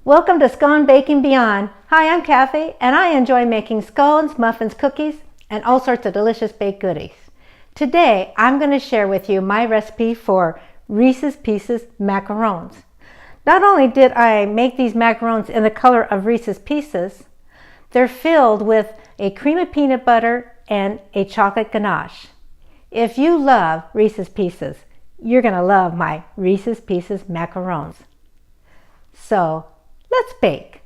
Welcome to Scone Baking Beyond. Hi, I'm Kathy, and I enjoy making scones, muffins, cookies, and all sorts of delicious baked goodies. Today, I'm going to share with you my recipe for Reese's Pieces Macarons. Not only did I make these macarons in the color of Reese's Pieces, they're filled with a cream of peanut butter and a chocolate ganache. If you love Reese's Pieces, you're going to love my Reese's Pieces Macarons. So, let's bake.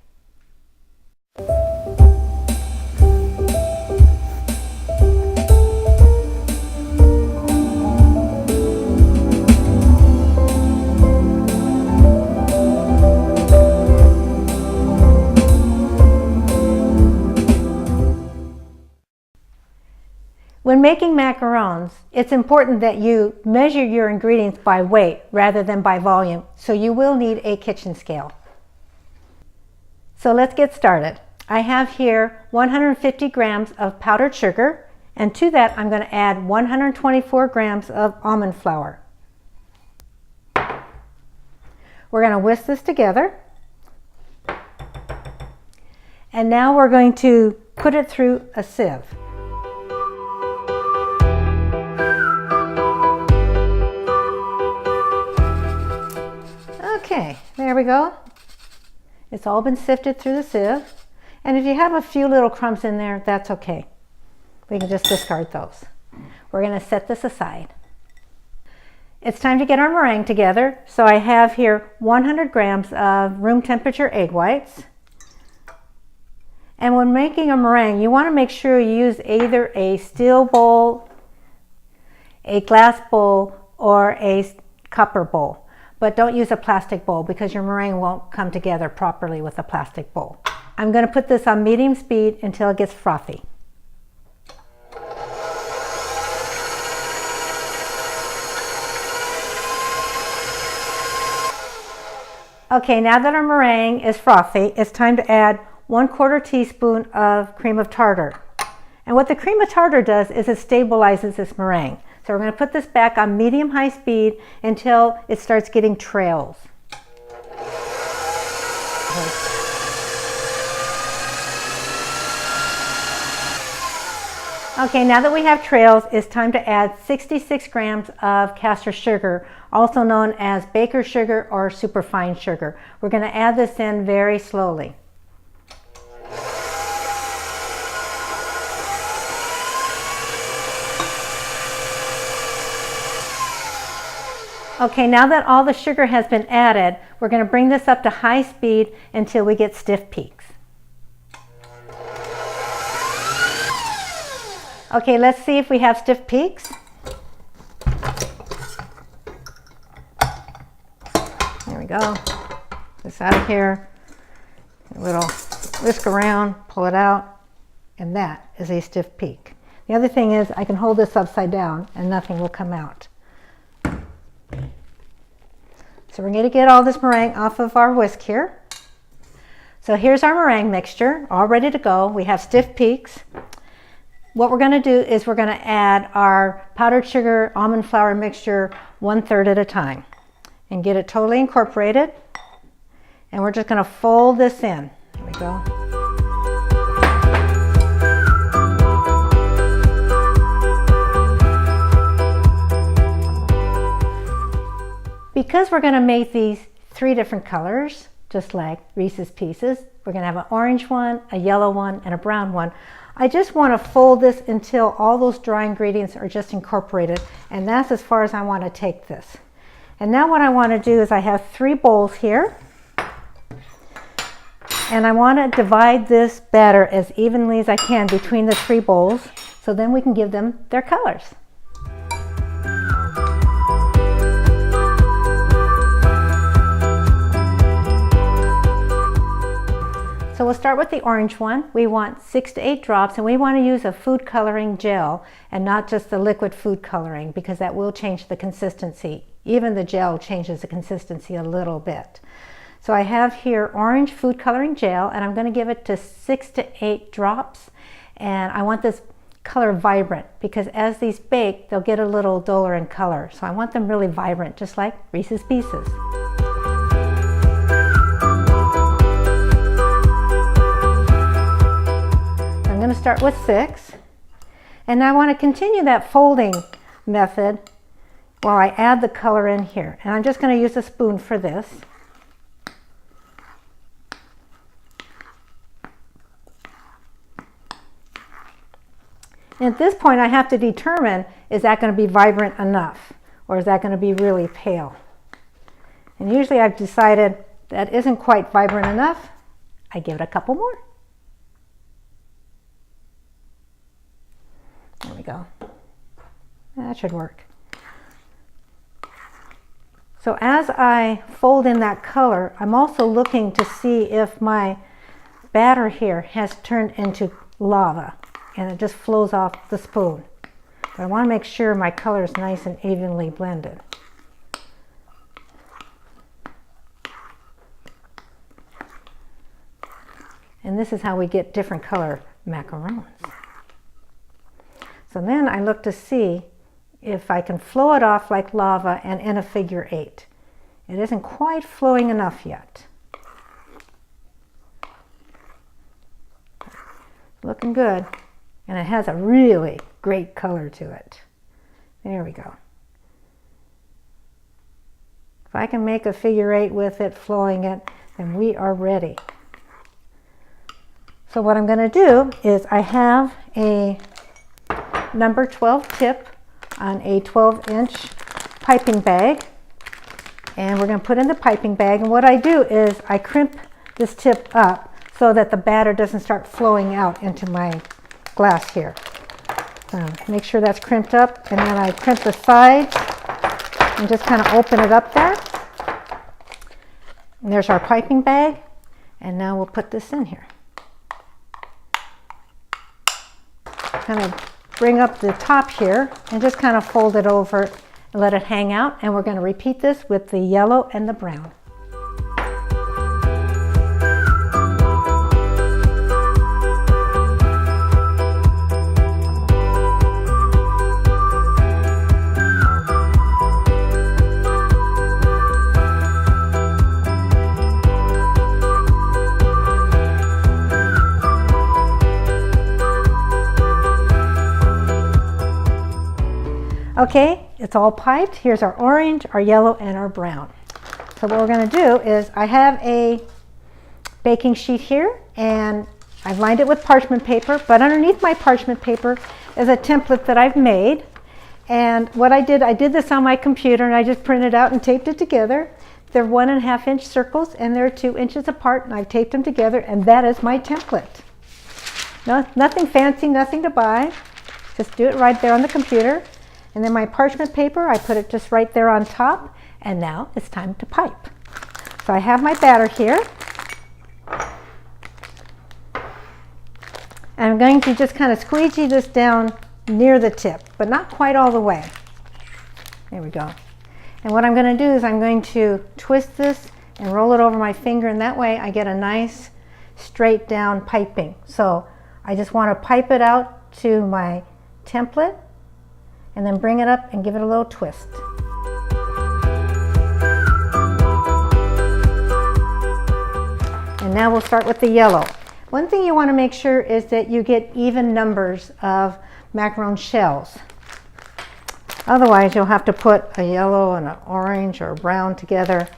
When making macarons, it's important that you measure your ingredients by weight rather than by volume, so you will need a kitchen scale. So let's get started. I have here 150 grams of powdered sugar, and to that I'm going to add 124 grams of almond flour. We're going to whisk this together, and now we're going to put it through a sieve. Okay, there we go. It's all been sifted through the sieve. And if you have a few little crumbs in there, that's okay. We can just discard those. We're going to set this aside. It's time to get our meringue together. So I have here 100 grams of room temperature egg whites. And when making a meringue, you want to make sure you use either a steel bowl, a glass bowl, or a copper bowl. But don't use a plastic bowl because your meringue won't come together properly with a plastic bowl. I'm going to put this on medium speed until it gets frothy. Okay, now that our meringue is frothy, it's time to add 1/4 teaspoon of cream of tartar. And what the cream of tartar does is it stabilizes this meringue. So we're going to put this back on medium-high speed until it starts getting trails. Okay, now that we have trails, it's time to add 66 grams of caster sugar, also known as baker's sugar or superfine sugar. We're going to add this in very slowly. Okay, now that all the sugar has been added, we're going to bring this up to high speed until we get stiff peaks. Okay, let's see if we have stiff peaks. There we go. This out of here. A little whisk around, pull it out, and that is a stiff peak. The other thing is I can hold this upside down and nothing will come out. So we're going to get all this meringue off of our whisk here. So here's our meringue mixture, all ready to go. We have stiff peaks. What we're going to do is we're going to add our powdered sugar almond flour mixture 1/3 at a time and get it totally incorporated. And we're just going to fold this in. There we go. Because we're going to make these 3 different colors, just like Reese's Pieces, we're going to have an orange one, a yellow one, and a brown one. I just want to fold this until all those dry ingredients are just incorporated, and that's as far as I want to take this. And now what I want to do is I have 3 bowls here, and I want to divide this batter as evenly as I can between the 3 bowls, so then we can give them their colors. So we'll start with the orange one. We want 6 to 8 drops, and we want to use a food coloring gel and not just the liquid food coloring because that will change the consistency. Even the gel changes the consistency a little bit. So I have here orange food coloring gel, and I'm going to give it to 6 to 8 drops. And I want this color vibrant because as these bake, they'll get a little duller in color. So I want them really vibrant, just like Reese's Pieces. start with 6. And I want to continue that folding method while I add the color in here. And I'm just going to use a spoon for this. And at this point I have to determine, is that going to be vibrant enough or is that going to be really pale? And usually I've decided that isn't quite vibrant enough. I give it a couple more. There we go. That should work. So as I fold in that color, I'm also looking to see if my batter here has turned into lava and it just flows off the spoon. But I want to make sure my color is nice and evenly blended. And this is how we get different color macarons. So then I look to see if I can flow it off like lava and in a figure 8. It isn't quite flowing enough yet. Looking good. And it has a really great color to it. There we go. If I can make a figure 8 with it, flowing it, then we are ready. So what I'm going to do is I have a number 12 tip on a 12-inch piping bag, and we're going to put in the piping bag, and what I do is I crimp this tip up so that the batter doesn't start flowing out into my glass here. Make sure that's crimped up, and then I crimp the sides and just kind of open it up there. And there's our piping bag, and now we'll put this in here. Kind of bring up the top here and just kind of fold it over and let it hang out, and we're going to repeat this with the yellow and the brown. Okay, it's all piped. Here's our orange, our yellow, and our brown. So what we're going to do is I have a baking sheet here, and I've lined it with parchment paper, but underneath my parchment paper is a template that I've made. And what I did this on my computer, and I just printed out and taped it together. They're 1.5 inch circles, and they're 2 inches apart, and I've taped them together, and that is my template. No, nothing fancy, nothing to buy. Just do it right there on the computer. And then my parchment paper, I put it just right there on top, and now it's time to pipe. So I have my batter here. And I'm going to just kind of squeegee this down near the tip, but not quite all the way. There we go. And what I'm going to do is I'm going to twist this and roll it over my finger, and that way I get a nice straight down piping. So I just want to pipe it out to my template, and then bring it up and give it a little twist. And now we'll start with the yellow. One thing you want to make sure is that you get even numbers of macaron shells. Otherwise you'll have to put a yellow and an orange or a brown together.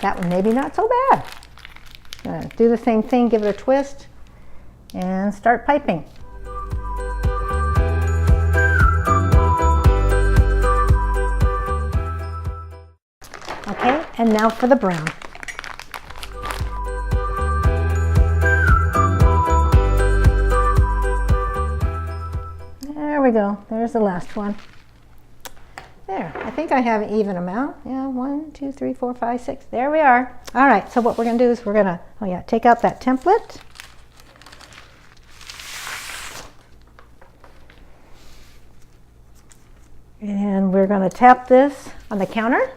That one maybe not so bad. Do the same thing, give it a twist, and start piping. Okay, and now for the brown. There we go. There's the last one. There. I think I have an even amount. Yeah, 1, 2, 3, 4, 5, 6. There we are. All right, so what we're going to do is we're going to, take out that template. And we're going to tap this on the counter.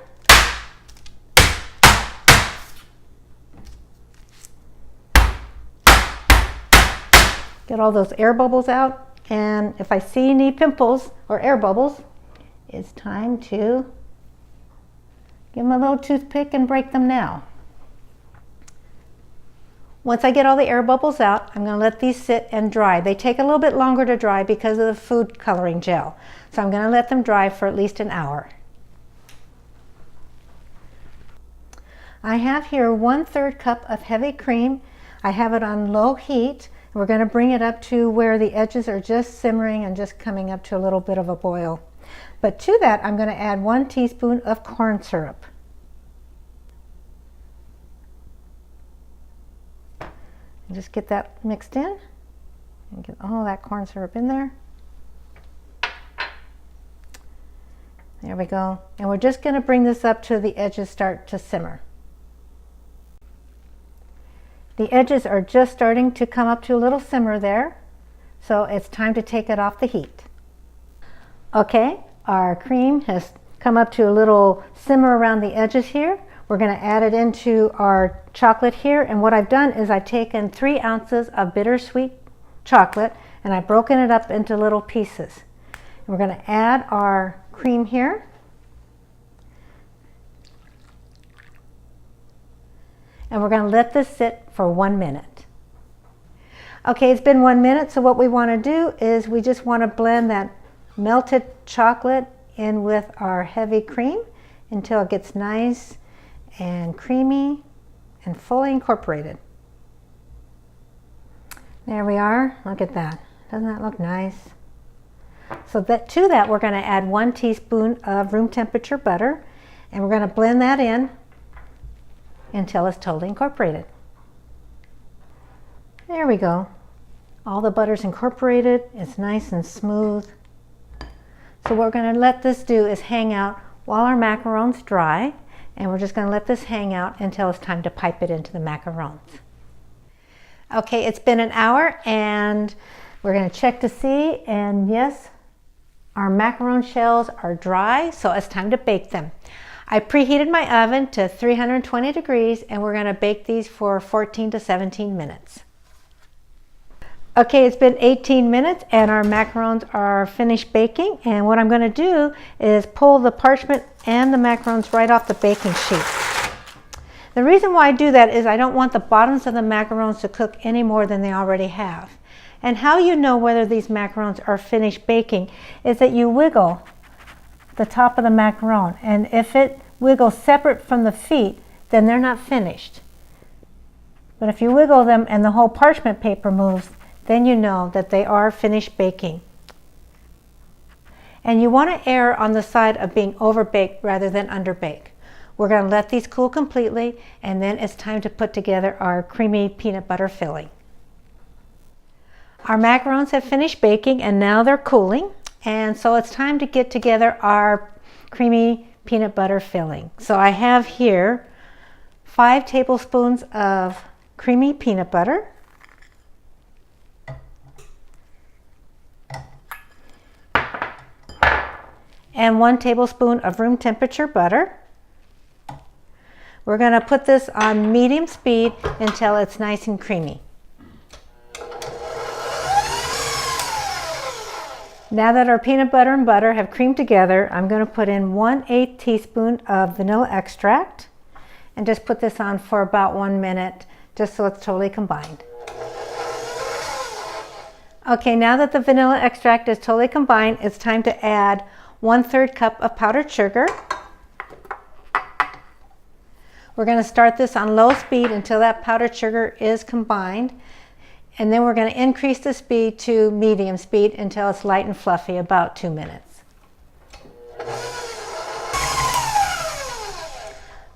Get all those air bubbles out, and if I see any pimples or air bubbles, it's time to give them a little toothpick and break them now. Once I get all the air bubbles out, I'm going to let these sit and dry. They take a little bit longer to dry because of the food coloring gel. So I'm going to let them dry for at least an hour. I have here 1/3 cup of heavy cream. I have it on low heat. We're going to bring it up to where the edges are just simmering and just coming up to a little bit of a boil. But to that, I'm going to add 1 teaspoon of corn syrup. And just get that mixed in and get all that corn syrup in there. There we go. And we're just going to bring this up to the edges start to simmer. The edges are just starting to come up to a little simmer there, so it's time to take it off the heat. Okay, our cream has come up to a little simmer around the edges here. We're going to add it into our chocolate here, and what I've done is I've taken 3 ounces of bittersweet chocolate and I've broken it up into little pieces. And we're going to add our cream here. And we're going to let this sit for 1 minute. Okay, it's been 1 minute, so what we want to do is we just want to blend that melted chocolate in with our heavy cream until it gets nice and creamy and fully incorporated. There we are. Look at that. Doesn't that look nice? So to that we're going to add 1 teaspoon of room temperature butter, and we're going to blend that in until it's totally incorporated. There we go. All the butter's incorporated. It's nice and smooth. So what we're going to let this do is hang out while our macarons dry, and we're just going to let this hang out until it's time to pipe it into the macarons. Okay, it's been an hour and we're going to check to see, and yes, our macaron shells are dry, so it's time to bake them. I preheated my oven to 320 degrees and we're going to bake these for 14 to 17 minutes. Okay, it's been 18 minutes and our macarons are finished baking, and what I'm going to do is pull the parchment and the macarons right off the baking sheet. The reason why I do that is I don't want the bottoms of the macarons to cook any more than they already have. And how you know whether these macarons are finished baking is that you wiggle the top of the macaron, and if it wiggles separate from the feet, then they're not finished. But if you wiggle them and the whole parchment paper moves, then you know that they are finished baking. And you want to err on the side of being overbaked rather than underbaked. We're going to let these cool completely, and then it's time to put together our creamy peanut butter filling. Our macarons have finished baking and now they're cooling, and so it's time to get together our creamy peanut butter filling. So I have here 5 tablespoons of creamy peanut butter, and 1 tablespoon of room temperature butter. We're going to put this on medium speed until it's nice and creamy. Now that our peanut butter and butter have creamed together, I'm going to put in 1/8 teaspoon of vanilla extract and just put this on for about 1 minute, just so it's totally combined. Okay, now that the vanilla extract is totally combined, it's time to add 1/3 cup of powdered sugar. We're going to start this on low speed until that powdered sugar is combined, and then we're going to increase the speed to medium speed until it's light and fluffy, about 2 minutes.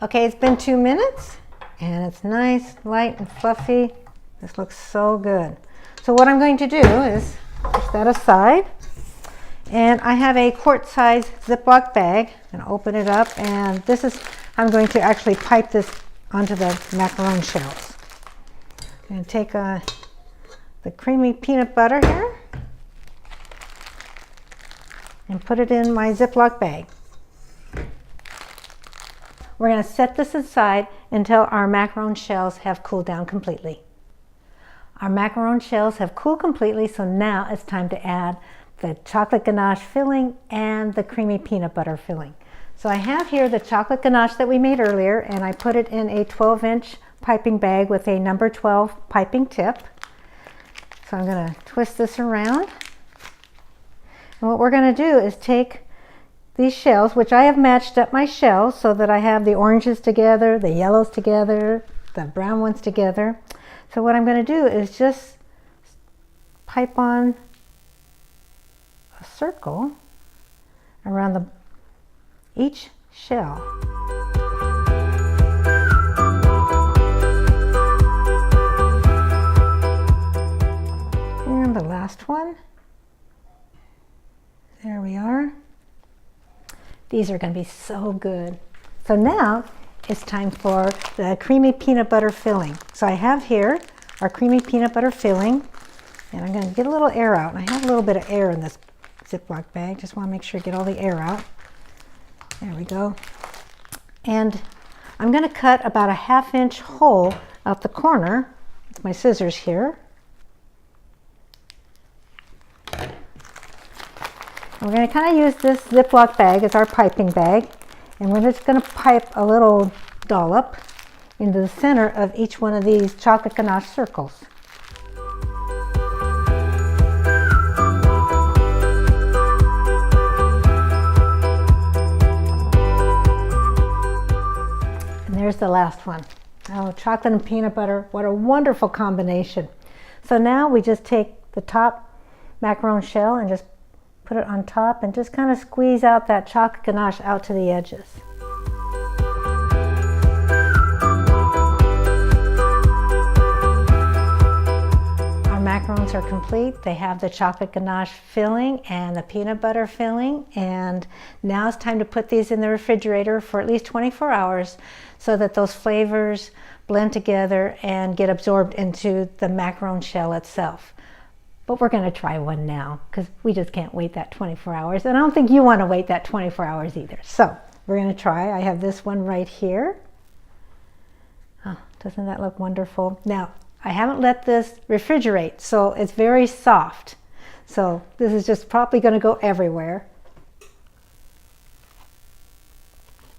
Okay, it's been 2 minutes and it's nice, light and fluffy. This looks so good. So what I'm going to do is push that aside, and I have a quart-size Ziploc bag. I'm going to open it up, and this is, I'm going to actually pipe this onto the macaron shells. I'm going to take the creamy peanut butter here and put it in my Ziploc bag. We're going to set this aside until our macaron shells have cooled down completely. Our macaron shells have cooled completely, so now it's time to add the chocolate ganache filling and the creamy peanut butter filling. So I have here the chocolate ganache that we made earlier, and I put it in a 12-inch piping bag with a number 12 piping tip. So I'm going to twist this around. And what we're going to do is take these shells, which I have matched up my shells so that I have the oranges together, the yellows together, the brown ones together. So what I'm going to do is just pipe on a circle around each shell. And the last one. There we are. These are going to be so good. So now it's time for the creamy peanut butter filling. So I have here our creamy peanut butter filling, and I'm going to get a little air out. And I have a little bit of air in this Ziploc bag. Just want to make sure I get all the air out. There we go. And I'm going to cut about a 1/2 inch hole out the corner with my scissors here. We're going to kind of use this Ziploc bag as our piping bag, and we're just going to pipe a little dollop into the center of each one of these chocolate ganache circles. And there's the last one. Oh, chocolate and peanut butter, what a wonderful combination. So now we just take the top macaron shell and just put it on top and just kind of squeeze out that chocolate ganache out to the edges. Our macarons are complete. They have the chocolate ganache filling and the peanut butter filling, and now it's time to put these in the refrigerator for at least 24 hours so that those flavors blend together and get absorbed into the macaron shell itself. But we're going to try one now because we just can't wait that 24 hours. And I don't think you want to wait that 24 hours either. So we're going to try. I have this one right here. Oh, doesn't that look wonderful? Now, I haven't let this refrigerate, so it's very soft. So this is just probably going to go everywhere.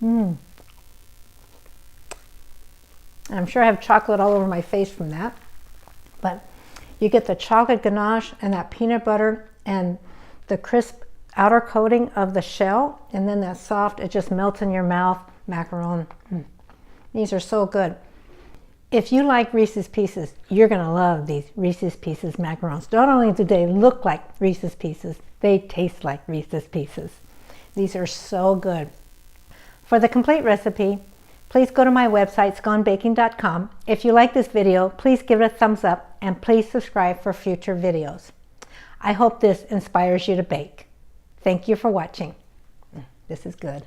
I'm sure I have chocolate all over my face from that. But you get the chocolate ganache and that peanut butter and the crisp outer coating of the shell, and then that soft, it just melts in your mouth macaron. These are so good. If you like Reese's Pieces, you're going to love these Reese's Pieces Macarons. Not only do they look like Reese's Pieces, they taste like Reese's Pieces. These are so good. For the complete recipe, please go to my website, sconebaking.com. If you like this video, please give it a thumbs up and please subscribe for future videos. I hope this inspires you to bake. Thank you for watching. This is good.